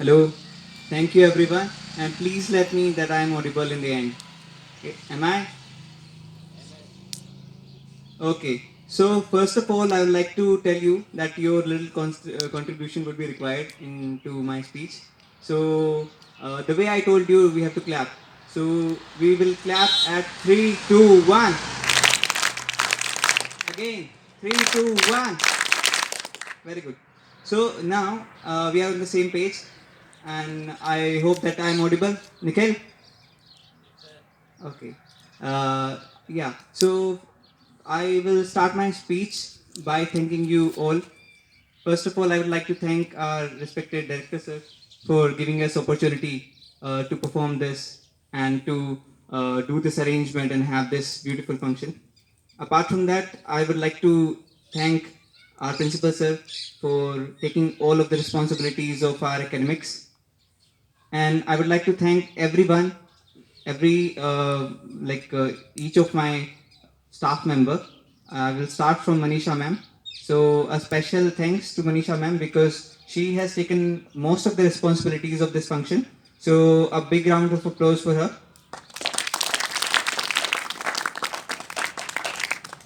Hello. Thank you everyone. And please let me that I am audible in the end. Okay. Am I? Okay. So first of all, I would like to tell you that your little contribution would be required into my speech. So the way I told you, we have to clap. So we will clap at 3, 2, 1. Again, 3, 2, 1. Very good. So now we are on the same page, and I hope that I am audible. Nikhil? Okay. Uh, yeah. So I will start my speech by thanking you all. First of all, I would like to thank our respected director sir for giving us opportunity to perform this and to do this arrangement and have this beautiful function. Apart from that, I would like to thank our principal sir for taking all of the responsibilities of our academics, and I would like to thank everyone, every each of my staff member. I will start from Manisha ma'am. So a special thanks to Manisha ma'am because she has taken most of the responsibilities of this function. So a big round of applause for her.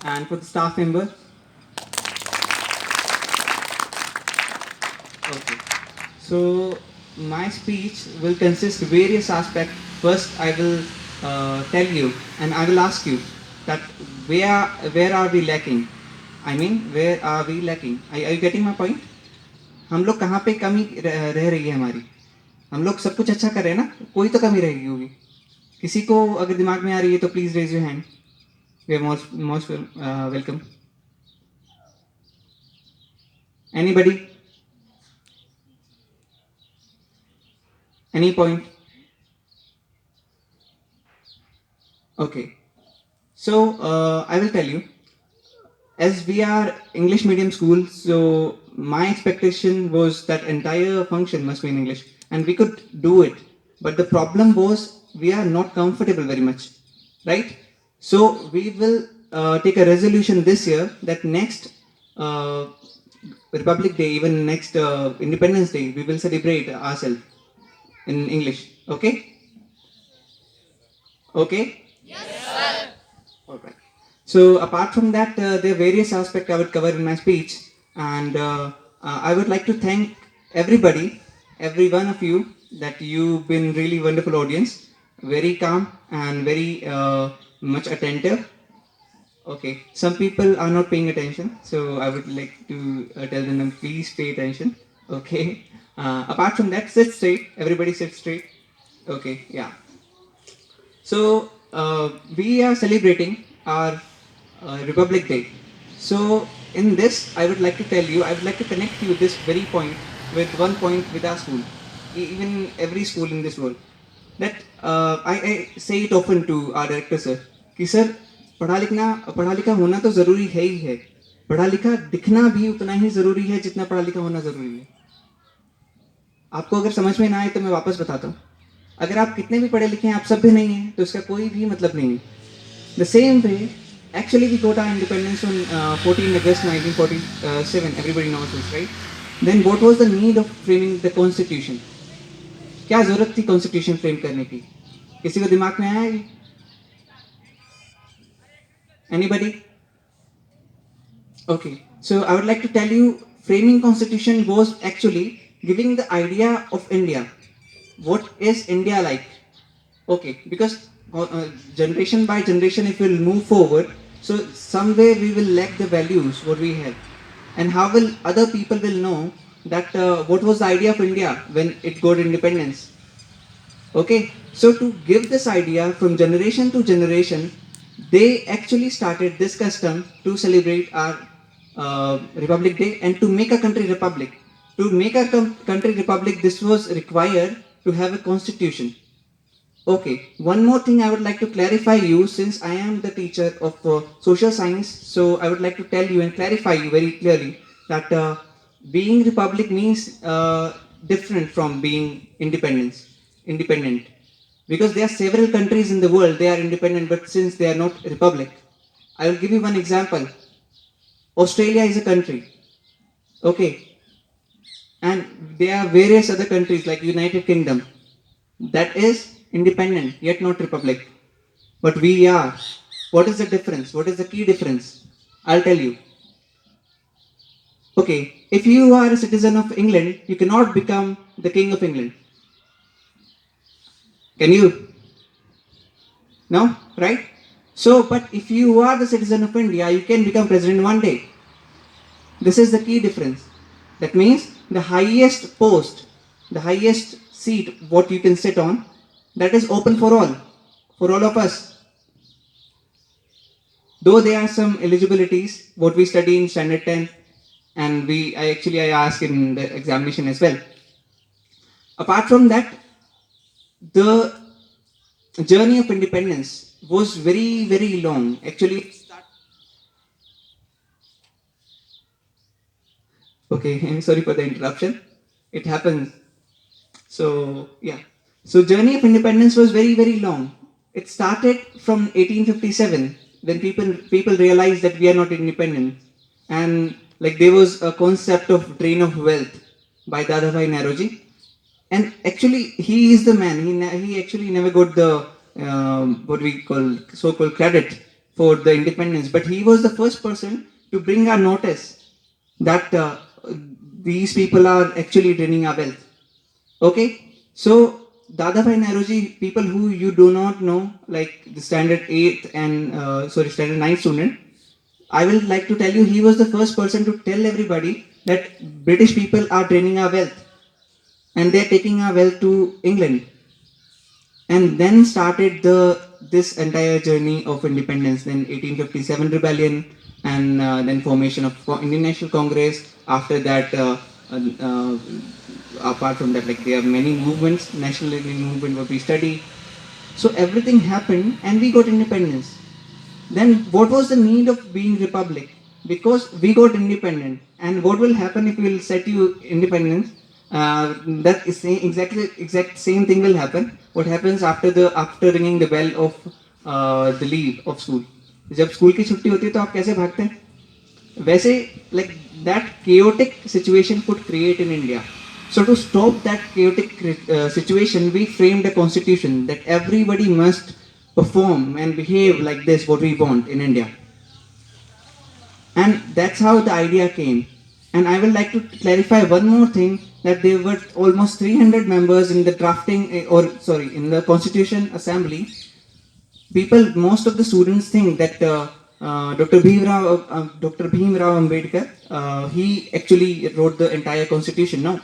And for the staff member. Okay. So my speech will consist of various aspects. First, I will tell you and I will ask you that where are we lacking? I mean, where are we lacking? Are you getting my point? हम लोग कहाँ पे कमी रह रही है हमारी? हम लोग सब कुछ अच्छा कर रहे हैं ना? कोई तो कमी रहेगी होगी. किसी को अगर दिमाग में आ रही है तो please raise your hand. We are most welcome. Anybody? Any point? Okay. So I will tell you, as we are English medium school, so my expectation was that entire function must be in English, and we could do it. But the problem was we are not comfortable very much, right? So we will take a resolution this year that next uh, Republic Day, even next Independence Day, we will celebrate ourselves in English. Okay? Okay? All right. So apart from that, there are various aspects I would cover in my speech, and I would like to thank everybody, every one of you, that you've been really wonderful audience, very calm and very much attentive. Okay, some people are not paying attention, so I would like to tell them please pay attention. Okay. Apart from that, sit straight. Everybody sit straight. Okay. Yeah. So we are celebrating our Republic Day. So in this, I would like to tell you, I would like to connect you this very point with one point with our school, even every school in this world. That I say it often to our director sir, कि sir पढ़ा लिखा होना तो जरूरी है ही है. पढ़ा लिखा दिखना भी उतना ही जरूरी है जितना पढ़ा लिखा होना जरूरी है. आपको अगर समझ में ना आए तो मैं वापस बताता हूँ. अगर आप कितने भी पढ़े लिखे हैं, आप सब भी नहीं हैं, तो इसका कोई भी मतलब नहीं है. The same way, actually we got our independence on 14 August 1947. Everybody knows this, right? Then what was the need of framing the constitution? क्या जरूरत थी कॉन्स्टिट्यूशन फ्रेम करने की? किसी को दिमाग में आया है? Anybody? Okay, so I would like to tell you, framing constitution was actually giving the idea of India. What is India like? Okay, because generation by generation, if we'll move forward, so somewhere we will lack the values what we have, and how will other people will know that what was the idea of India when it got independence? Okay, so to give this idea from generation to generation, they actually started this custom to celebrate our Republic Day and to make a country republic. To make a country republic, this was required to have a constitution. Okay, one more thing I would like to clarify you, since I am the teacher of social science, so I would like to tell you and clarify you very clearly that being republic means different from being independent. Because there are several countries in the world, they are independent, but since they are not republic. I will give you one example. Australia is a country. Okay. And there are various other countries like United Kingdom that is independent yet not republic. But we are. What is the difference? What is the key difference? I'll tell you. Okay, if you are a citizen of England, you cannot become the king of England. Can you? No, right? So but if you are the citizen of India, you can become president one day. This is the key difference. That means the highest post, the highest seat what you can sit on, that is open for all of us. Though there are some eligibilities, what we study in standard 10, and I ask in the examination as well. Apart from that, the journey of independence was very, very long. Actually, okay, I'm sorry for the interruption. It happens. So, yeah. So, journey of independence was very, very long. It started from 1857 when people realized that we are not independent, and like there was a concept of drain of wealth by Dadabhai Naroji, and actually he is the man. He actually never got the what we call so-called credit for the independence, but he was the first person to bring our notice that these people are actually draining our wealth. Okay, so Dadabhai Naroji, people who you do not know, like the standard 8th and standard 9th student, I will like to tell you he was the first person to tell everybody that British people are draining our wealth and they're taking our wealth to England. And then started the this entire journey of independence. Then 1857 rebellion, and then formation of Indian National Congress. After that, uh, uh, apart from that, like there are many movements, national Indian movement, what we study. So everything happened, and we got independence. Then what was the need of being republic? Because we got independent. And what will happen if we will set you independence? That is exact same thing will happen. What happens after ringing the bell of the leave of school? जब school की छुट्टी होती है तो आप कैसे भागते हैं? वैसे like that chaotic situation could create in India. So to stop that chaotic situation, we framed a constitution that everybody must perform and behave like this, what we want in India. And that's how the idea came. And I would like to clarify one more thing, that there were almost 300 members in the drafting, in the Constitution Assembly. Most of the students think that Dr. Bhim Rao Ambedkar, he actually wrote the entire constitution. No,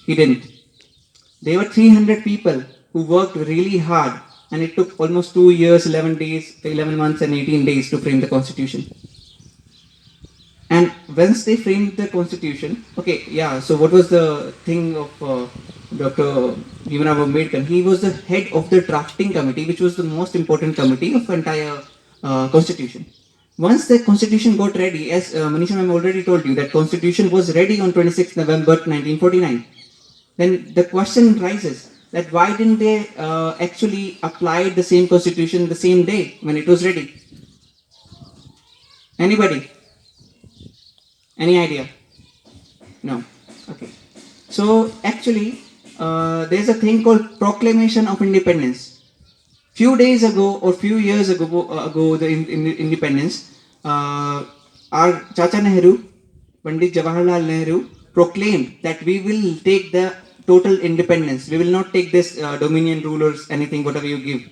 he didn't. There were 300 people who worked really hard, and it took almost 2 years, 11 days, 11 months, and 18 days to frame the constitution. And once they framed the constitution, okay, yeah. So what was the thing of Dr. Bhimrao Ambedkar? He was the head of the drafting committee, which was the most important committee of entire constitution. Once the constitution got ready, as Manisha ma'am already told you, that constitution was ready on 26th November 1949. Then the question rises that why didn't they actually apply the same constitution the same day when it was ready? Anybody? Any idea? No. Okay. So actually, there's a thing called Proclamation of Independence. Few days ago or few years ago, the independence, our Chacha Nehru, Pandit Jawaharlal Nehru, proclaimed that we will take the total independence. We will not take this dominion rulers anything whatever you give.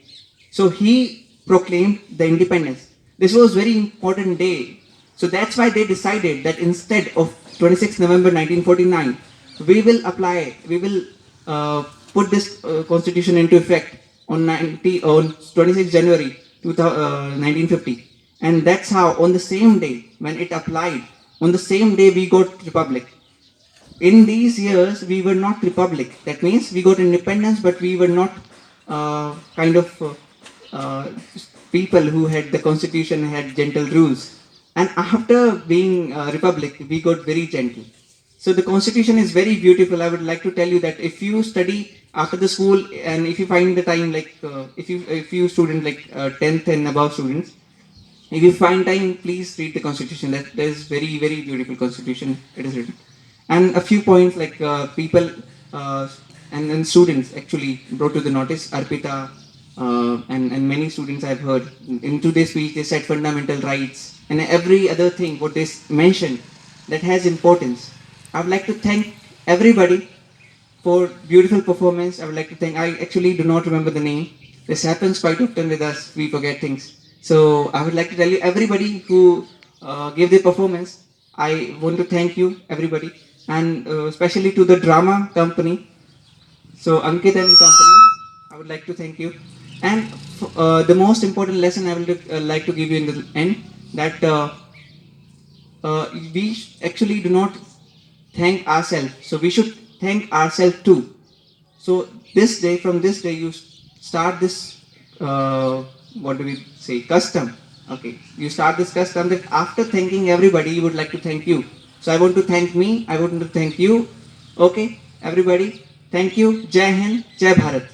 So he proclaimed the independence. This was very important day. So that's why they decided that instead of 26th November 1949, we will put this constitution into effect on 26th January 1950. And that's how on the same day when it applied, on the same day we got republic. In these years we were not republic. That means we got independence, but we were not kind of uh, people who had the constitution had gentle rules. And after being republic, we got very gentle. So the constitution is very beautiful. I would like to tell you that if you study after the school, and if you find the time, like if you student like 10th and above students, if you find time, please read the constitution. That is very, very beautiful constitution. It is written. And a few points like people and students actually brought to the notice. Arpita and many students I've heard in today's speech, they said fundamental rights and every other thing what they mentioned that has importance. I would like to thank everybody for beautiful performance. I would like to thank. I actually do not remember the name. This happens quite often with us. We forget things. So I would like to tell you, everybody who gave their performance. I want to thank you, everybody, and especially to the drama company. So Ankit and company, I would like to thank you. And the most important lesson I would like to give you in the end that we actually do not thank ourselves. So we should thank ourselves too. So this day, from this day, you start this, what do we say, custom. Okay, you start this custom that after thanking everybody, you would like to thank you. So I want to thank me. I want to thank you. Okay, everybody. Thank you. Jai Hind, Jai Bharat.